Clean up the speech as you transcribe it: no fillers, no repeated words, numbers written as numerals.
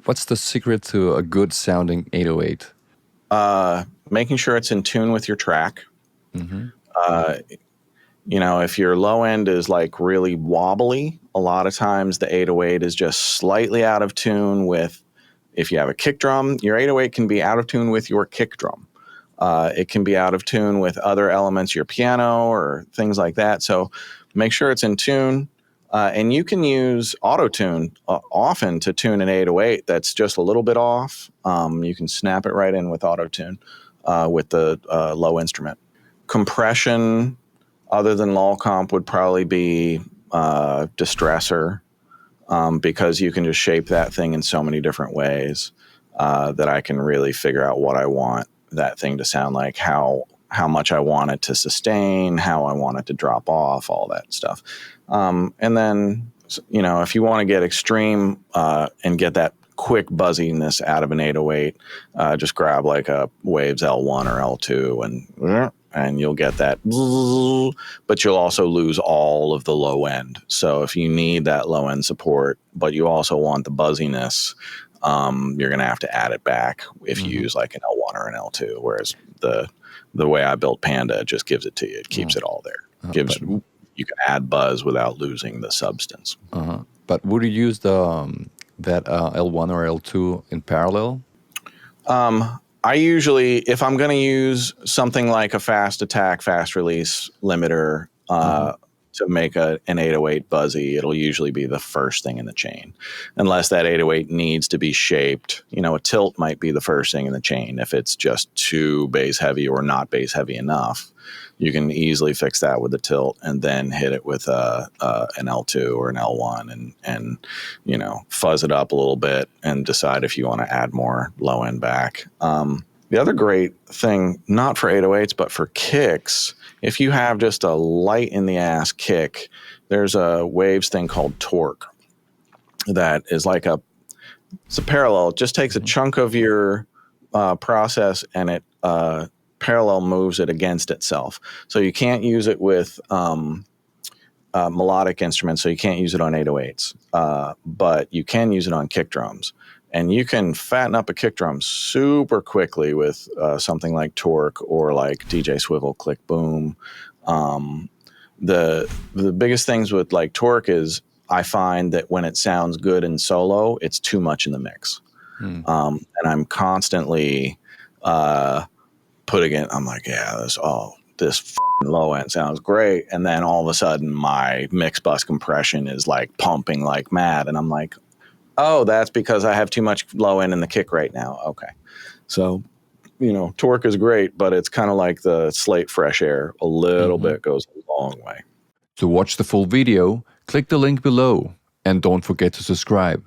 what's the secret to a good sounding 808? Making sure it's in tune with your track. If your low end is like really wobbly, a lot of times the 808 is just slightly out of tune with, if you have a kick drum, your 808 can be out of tune with your kick drum. It can be out of tune with other elements, your piano or things like that. So make sure it's in tune. And you can use auto-tune often to tune an 808 that's just a little bit off. You can snap it right in with auto-tune with the low instrument. Compression, other than lull comp, would probably be distressor, because you can just shape that thing in so many different ways that I can really figure out what I want that thing to sound like, how much I want it to sustain, how I want it to drop off, all that stuff. And then, if you want to get extreme and get that quick buzziness out of an 808, just grab like a Waves L1 or L2 and you'll get that, but you'll also lose all of the low end. So if you need that low end support, but you also want the buzziness, you're going to have to add it back if you use like an L1 or an L2, whereas the way I built Panda just gives it to you. It keeps it all there. You can add buzz without losing the substance. But would you use that L1 or L2 in parallel? I usually, if I'm going to use something like a fast attack, fast release limiter to make an 808 buzzy, it'll usually be the first thing in the chain. Unless that 808 needs to be shaped. A tilt might be the first thing in the chain if it's just too bass heavy or not bass heavy enough. You can easily fix that with a tilt and then hit it with an L2 or an L1 and fuzz it up a little bit and decide if you want to add more low end back. The other great thing, not for 808s, but for kicks, if you have just a light in the ass kick, there's a Waves thing called torque that is like it's a parallel. It just takes a chunk of your process and it parallel moves it against itself. So you can't use it with melodic instruments, so you can't use it on 808s, but you can use it on kick drums. And you can fatten up a kick drum super quickly with something like Torque or like DJ Swivel Click Boom. The biggest things with like Torque is I find that when it sounds good in solo, it's too much in the mix. And I'm constantly putting it, I'm like, yeah, this fucking low end sounds great. And then all of a sudden my mix bus compression is like pumping like mad. And I'm like, oh, that's because I have too much low end in the kick right now. Okay. So, Torque is great, but it's kind of like the Slate Fresh Air. A little bit goes a long way. To watch the full video, click the link below and don't forget to subscribe.